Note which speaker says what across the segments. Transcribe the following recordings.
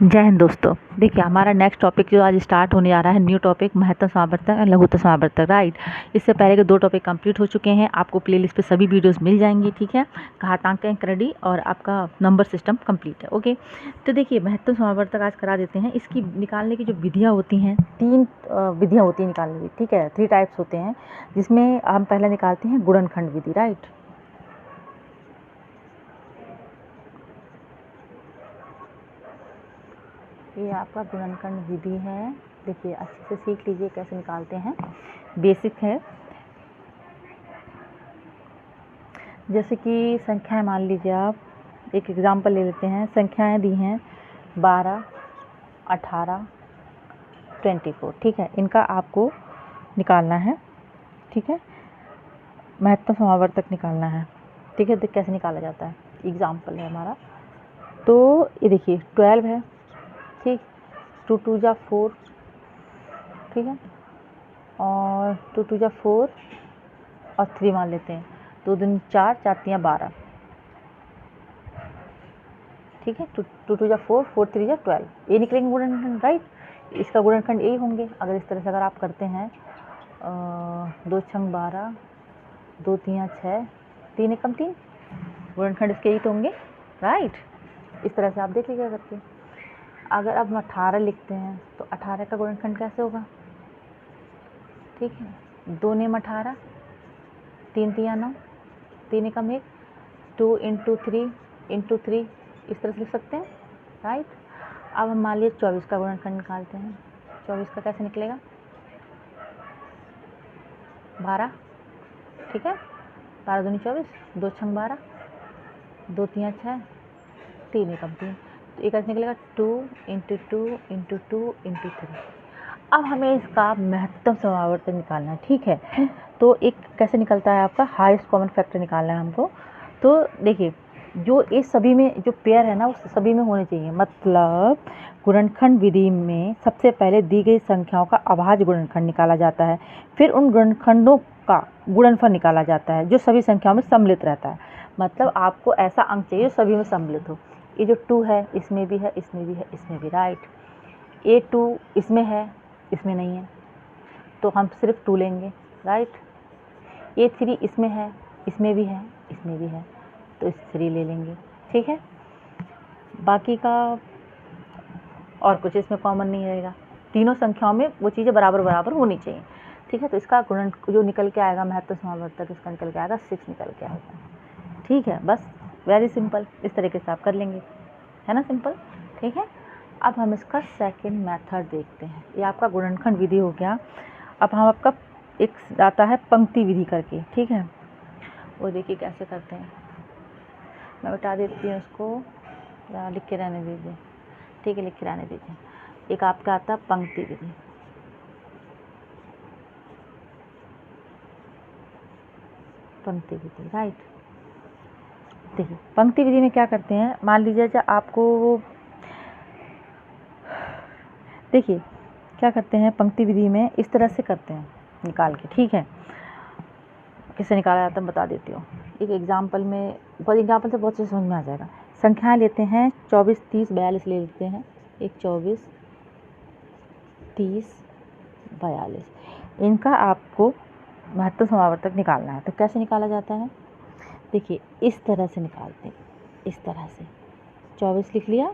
Speaker 1: जय हिंद दोस्तों। देखिए हमारा नेक्स्ट टॉपिक जो आज स्टार्ट होने जा रहा है, न्यू टॉपिक महत्तम समावर्तक और लघुत्तम समावर्तक, राइट। इससे पहले के 2 टॉपिक कंप्लीट हो चुके हैं, आपको प्लेलिस्ट पे सभी वीडियोस मिल जाएंगी, ठीक है। घातांक अंक रेडी और आपका नंबर सिस्टम कंप्लीट है, ओके। तो देखिए महत्तम समावर्तक आज करा देते हैं। इसकी निकालने की जो विधियाँ होती हैं, 3 विधियाँ होती हैं निकालने की, ठीक है। 3 टाइप्स होते हैं, जिसमें हम पहले निकालते हैं गुणनखंड विधि, राइट। ये आपका गुणनखंड विधि है। देखिए अच्छे से सीख लीजिए कैसे निकालते हैं, बेसिक है। जैसे कि संख्याएं मान लीजिए, आप एक एग्जांपल ले लेते हैं। संख्याएं दी हैं 12, 18, 24, ठीक है। इनका आपको निकालना है, ठीक है। महत्तम समावर्तक निकालना है, ठीक है। कैसे निकाला जाता है, एग्जाम्पल है हमारा। तो ये देखिए 12 है, ठीक। 2 2 जा 4, ठीक है। और 2 2 जा 4 और 3 मान लेते हैं। 2 दूनी 4, 4 तियाँ 12, ठीक है। 2 2 जा 4, 4 3 जा 12, ये निकलेंगे गुणनखंड, राइट। इसका गुणनखंड यही होंगे। अगर इस तरह से अगर आप करते हैं 2 छंग 12, 2 तियाँ 6, 3 एकम 3, गुणनखंड इसके यही तो होंगे, राइट। इस तरह से आप देख लीजिएगा करके। अगर अब हम 18 लिखते हैं तो 18 का गुणनखंड कैसे होगा, ठीक है। 2 नेम 18, 3 तियाँ 9, 3 एकम 1, 2 इंटू 3 इंटू 3, इस तरह से लिख सकते हैं, राइट। अब हम मान लीजिए 24 का गुणनखंड निकालते हैं। 24 का कैसे निकलेगा, 12, ठीक है। 12 दूनी 24, 2 छंग 12, 2 तियाँ 6, 3 एकम 3, तो ये कैसे निकलेगा 2 इंटू 2 इंटू 2 इंटू 3। अब हमें इसका महत्तम समावर्तक निकालना है, ठीक है। तो एक कैसे निकलता है, आपका हाईएस्ट कॉमन फैक्टर निकालना है हमको। तो देखिए जो इस सभी में जो पेयर है ना, वो सभी में होने चाहिए। मतलब गुणनखंड विधि में सबसे पहले दी गई संख्याओं का अभाज्य गुणनखंड निकाला जाता है, फिर उन गुणनखंडों का गुणनफल निकाला जाता है जो सभी संख्याओं में सम्मिलित रहता है। मतलब आपको ऐसा अंक चाहिए जो सभी में सम्मिलित हो। ये जो 2 है, इसमें भी है, इसमें भी है, इसमें भी, राइट। ये 2 इसमें है, इसमें नहीं है, तो हम सिर्फ 2 लेंगे, राइट। ये 3 इसमें है, इसमें भी है, इसमें भी है, तो इस 3 ले लेंगे, ठीक है। बाकी का और कुछ इसमें कॉमन नहीं रहेगा। तीनों संख्याओं में वो चीज़ें बराबर बराबर होनी चाहिए, ठीक है। तो इसका गुणन जो निकल के आएगा महत्तम समावर्तक, इसका निकल के आएगा 6 निकल के आएगा, ठीक है। बस वेरी सिंपल, इस तरीके से आप कर लेंगे, है ना, सिंपल, ठीक है। अब हम इसका सेकंड मेथड देखते हैं। ये आपका गुणनखंड विधि हो गया। अब हम आपका एक आता है पंक्ति विधि करके, ठीक है। वो देखिए कैसे करते हैं, मैं बता देती हूँ उसको, या लिख के रहने दीजिए, ठीक है, लिख के रहने दीजिए। एक आपका आता है पंक्ति विधि। पंक्ति विधि, राइट। देखिए पंक्ति विधि में क्या करते हैं, मान लीजिए जब आपको, देखिए क्या करते हैं पंक्ति विधि में, इस तरह से करते हैं निकाल के, ठीक है। किससे निकाला जाता है बता देती हूँ। एक एग्जाम्पल में, बहुत एग्जाम्पल से बहुत से समझ में आ जाएगा। संख्याएं लेते हैं 24, 30, 42 ले लेते हैं। एक 24, 30, 42, इनका आपको महत्तम समावर्तक निकालना है। तो कैसे निकाला जाता है, देखिए इस तरह से निकालते हैं, इस तरह से 24 लिख लिया,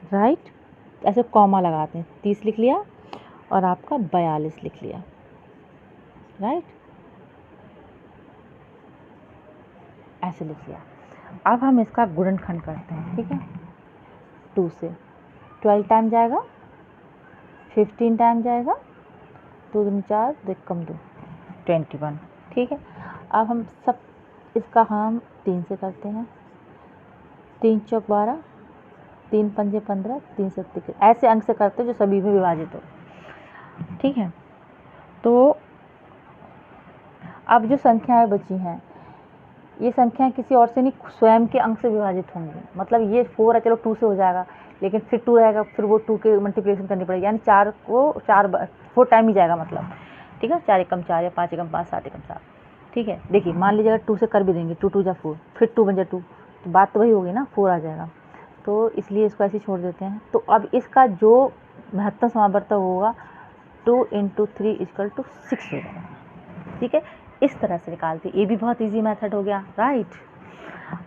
Speaker 1: राइट, ऐसे कॉमा लगाते हैं, 30 लिख लिया और आपका 42 लिख लिया, राइट, ऐसे लिख लिया। अब हम इसका गुणनखंड करते हैं, ठीक है। 2 से 12 टाइम जाएगा, 15 टाइम जाएगा, 2 दूनी 4, 2 एकम 2, 21, ठीक है। अब हम सब इसका हम 3 से करते हैं। 3 चौक 12, 3 पंजे 15, 3 सत्ते, ऐसे अंक से करते हैं जो सभी में विभाजित हो, ठीक है। तो अब जो संख्याएं बची हैं, ये संख्याएं किसी और से नहीं, स्वयं के अंक से विभाजित होंगी। मतलब ये 4 है, चलो 2 से हो जाएगा, लेकिन फिर 2 रहेगा, फिर वो 2 के मल्टीप्लिकेशन करनी पड़ेगी, यानी 4 को 4 टाइम ही जाएगा, मतलब, ठीक है। 4 एकम 4 या 5 एकम 5, 7 एकम 7, ठीक है। देखिए मान लीजिए अगर 2 से कर भी देंगे, 2 2 जा 4, फिर 2 बन जा 2, तो बात तो वही होगी ना, 4 आ जाएगा। तो इसलिए इसको ऐसे छोड़ देते हैं। तो अब इसका जो महत्तम समावर्तक होगा 2 × 3 = 6 हो जाएगा। ठीक है, इस तरह से निकालते। ये भी बहुत इजी मेथड हो गया, राइट।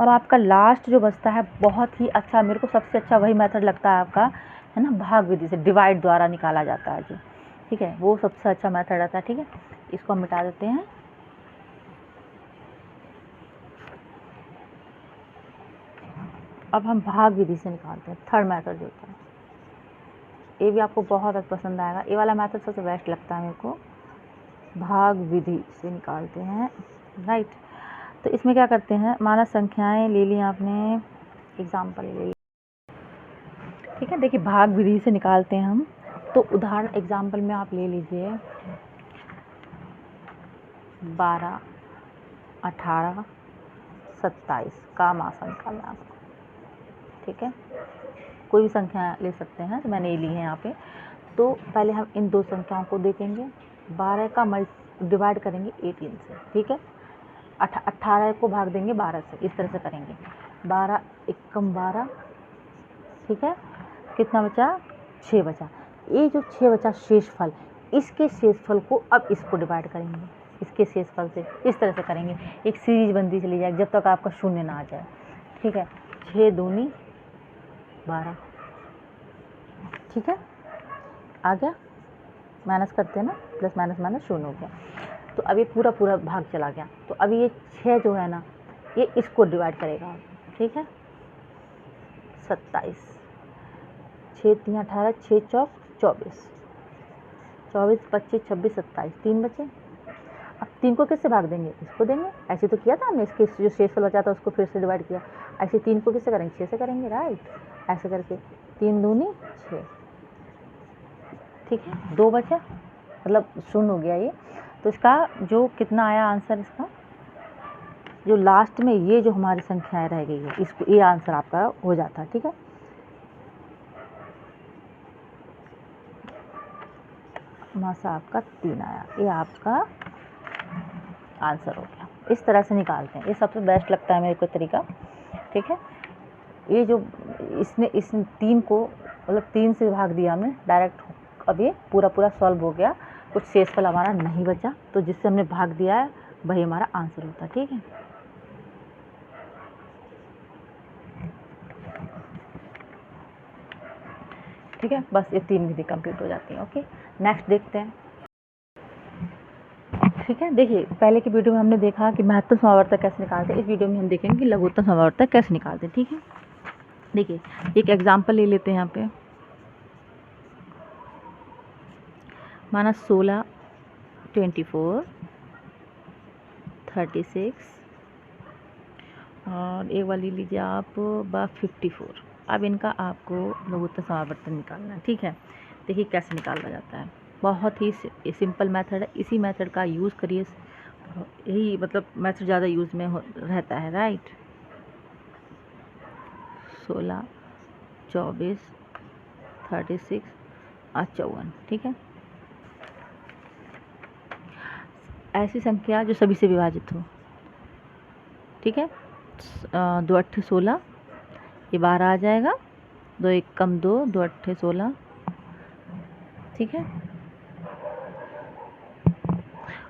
Speaker 1: और आपका लास्ट जो बचता है बहुत ही अच्छा, मेरे को सबसे अच्छा वही मेथड लगता है आपका, है ना, भाग विधि से डिवाइड द्वारा निकाला जाता है जो, ठीक है, वो सबसे अच्छा मेथड रहता है। ठीक है, इसको हम मिटा देते हैं। अब हम भाग विधि से निकालते हैं, थर्ड मेथड जो होता है। ये भी आपको बहुत पसंद आएगा, ये वाला मेथड सबसे बेस्ट लगता है मेरे को। भाग विधि से निकालते हैं, राइट। तो इसमें क्या करते हैं, माना संख्याएं ले ली आपने, एग्जाम्पल ले ली, ठीक है। देखिए भाग विधि से निकालते हैं हम, तो उदाहरण एग्जाम्पल में आप ले लीजिए 12, 18, 27 का मासा निकालना है आपको, ठीक है। कोई भी संख्या ले सकते हैं, तो मैंने ये ली है यहाँ पे। तो पहले हम इन दो संख्याओं को देखेंगे, 12 का डिवाइड करेंगे 18 से, ठीक है। 18 को भाग देंगे 12 से, इस तरह से करेंगे। 12 एकम 12, ठीक है। कितना बचा, 6 बचा। ये जो 6 बचा शेषफल, इसके शेषफल को अब इसको डिवाइड करेंगे, इसके शेषफल से इस तरह से करेंगे। एक सीरीज बनती चली जाएगी जब तक आपका शून्य ना आ जाए, ठीक है। 6 दूनी 12, ठीक है, आ गया। माइनस करते हैं ना, प्लस माइनस माइनस शून्य हो गया। तो अब ये पूरा पूरा भाग चला गया। तो अब ये 6 जो है ना, ये इसको डिवाइड करेगा, ठीक है। 27, 6 3 18, 6 चौक 24, 24 25 26 27, 3 बचे। अब 3 को किससे भाग देंगे, इसको देंगे। ऐसे तो किया था हमने, इसके जो शेषफल बचा था उसको फिर से डिवाइड किया। ऐसे 3 को किससे करेंगे, 6 से करेंगे, राइट। ऐसे करके 3 दूनी 6, ठीक है। 2 बचा, मतलब शून्य हो गया ये। तो इसका जो कितना आया आंसर, इसका जो लास्ट में ये जो हमारी संख्याएं रह गई है, इसको ये आंसर आपका हो जाता है, ठीक है। मासा आपका 3 आया, ये आपका आंसर हो गया। इस तरह से निकालते हैं, ये सबसे बेस्ट लगता है मेरे को तरीका, ठीक है। ये जो इसने इस 3 को मतलब 3 से भाग दिया हमने डायरेक्ट, अब ये पूरा पूरा सॉल्व हो गया। कुछ शेषफल हमारा नहीं बचा, तो जिससे हमने भाग दिया है वही हमारा आंसर होता है, ठीक है। ठीक है, बस ये 3 विधि कंप्लीट हो जाती है। ओके, नेक्स्ट देखते हैं, ठीक है। देखिए पहले की वीडियो में हमने देखा कि महत्तम समावर्तक कैसे निकालते हैं, इस वीडियो में हम देखेंगे कि लघुत्तम समावर्तक कैसे निकालते हैं, ठीक है। देखिए एक एग्जाम्पल ले लेते हैं यहाँ पे, माना 16, 24, 36 और एक वाली लीजिए आप 54। अब इनका आपको लघुत्तम समावर्तक निकालना है, ठीक है। देखिए कैसे निकाला जाता है, बहुत ही सिंपल मेथड है। इसी मेथड का यूज़ करिए, यही मतलब मेथड ज़्यादा यूज़ में रहता है, राइट। 16, 24, 36 और 54, ठीक है। ऐसी संख्या जो सभी से विभाजित हो, ठीक है। 2 8 16, ये 12 आ जाएगा। 2 1 कम 2, 2 8 16, ठीक है।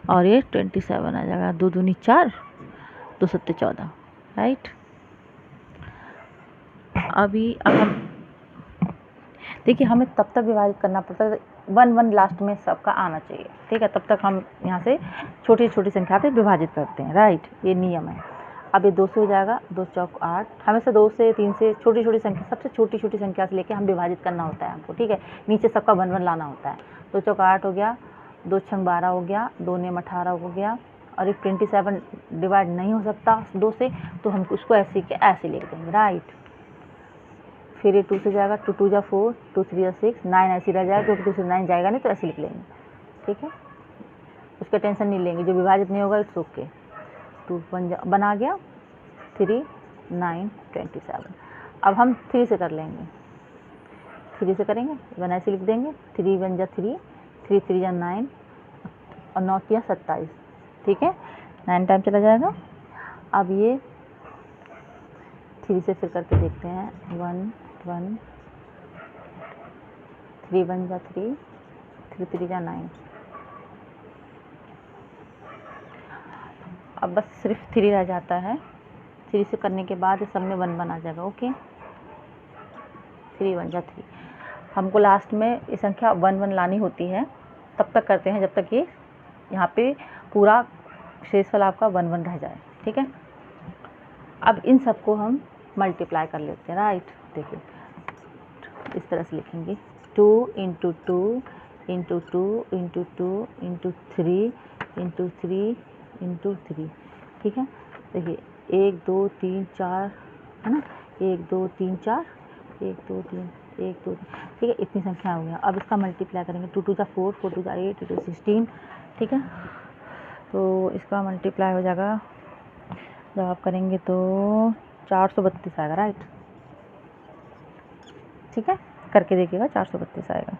Speaker 1: और ये 27 आ जाएगा। 2 दूनी 4, 2 7 14, राइट। अब हम देखिए, हमें तब तक विभाजित करना पड़ता है 1 1 लास्ट में सबका आना चाहिए, ठीक है। तब तक हम यहाँ से छोटी छोटी संख्या पे विभाजित करते हैं, राइट, ये नियम है। अब ये 2 से हो जाएगा, 2 चौक 8, हमेशा 2 से 3 से छोटी छोटी संख्या, सबसे छोटी छोटी संख्या से लेके हम विभाजित करना होता है हमको, ठीक है। नीचे सबका 1 1 लाना होता है। 2 चौक 8 हो गया, 2 छंग 12 हो गया, 2 नेम 18 हो गया। और एक 27 डिवाइड नहीं हो सकता 2 से, तो हम उसको ऐसे के ऐसे लिख देंगे, राइट। फिर ये 2 से जाएगा, 2 2 जा 4, 2 3 जा 6, 9 ऐसे रह जाएगा क्योंकि 2 से 9 जाएगा नहीं, तो ऐसे लिख लेंगे, ठीक है। उसका टेंशन नहीं लेंगे, जो विभाजित नहीं होगा इट्स ओके। 2 1 आ गया, 3 9 27। अब हम 3 से कर लेंगे, 3 से करेंगे, 1 ऐसे लिख देंगे। 3 1 जा 3, 3 3 जा 9 और 9 3 27, ठीक है। 9 टाइम चला जाएगा। अब ये 3 से फिर करके देखते हैं, 1 1 3 1 जा 3 3 3 जा 9। अब बस सिर्फ 3 रह जाता है। 3 से करने के बाद सब में 1 1 आ जाएगा। ओके, 3 1 जा 3। हमको लास्ट में ये संख्या 1 1 लानी होती है, तब तक करते हैं जब तक ये यहाँ पे पूरा शेषफल आपका 1 1 रह जाए। ठीक है, अब इन सबको हम मल्टीप्लाई कर लेते हैं। राइट, देखिए इस तरह से लिखेंगे, 2 × 2 × 2 × 2 × 3 × 3 × 3। ठीक है, देखिए 1 2 3 4 है ना, 1 2 3 4 1 2 3 1 2 3। ठीक है, इतनी संख्या हो गया। अब इसका मल्टीप्लाई करेंगे, 2 2 जा 4 4 2 जा 8 8 16। ठीक है, तो इसका मल्टीप्लाई हो जाएगा, जब आप करेंगे तो 432 आएगा। राइट, ठीक है, करके देखिएगा, 432 आएगा।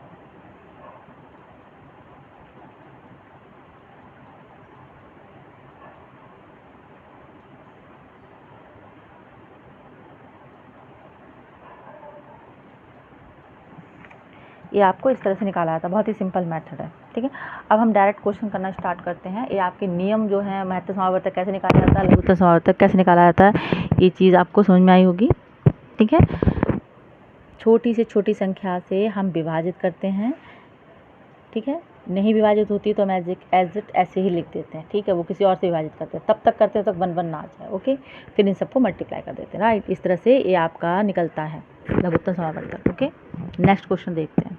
Speaker 1: ये आपको इस तरह से निकाला था, बहुत ही सिंपल मेथड है। ठीक है, अब हम डायरेक्ट क्वेश्चन करना स्टार्ट करते हैं। ये आपके नियम जो है, महत्तम समावर्तक कैसे निकाला जाता है, लघुत्तम समावर्तक कैसे निकाला जाता है, ये चीज़ आपको समझ में आई होगी। ठीक है, छोटी से छोटी संख्या से हम विभाजित करते हैं। ठीक है, नहीं विभाजित होती तो हम एज इट ऐसे ही लिख देते हैं। ठीक है, वो किसी और से विभाजित करते हैं, तब तक करते हैं तब 1 1 ना आ जाए। ओके, फिर इन सबको मल्टीप्लाई कर देते हैं। राइट, इस तरह से ये आपका निकलता है लघुत्तम समावर्तक। ओके, नेक्स्ट क्वेश्चन देखते हैं।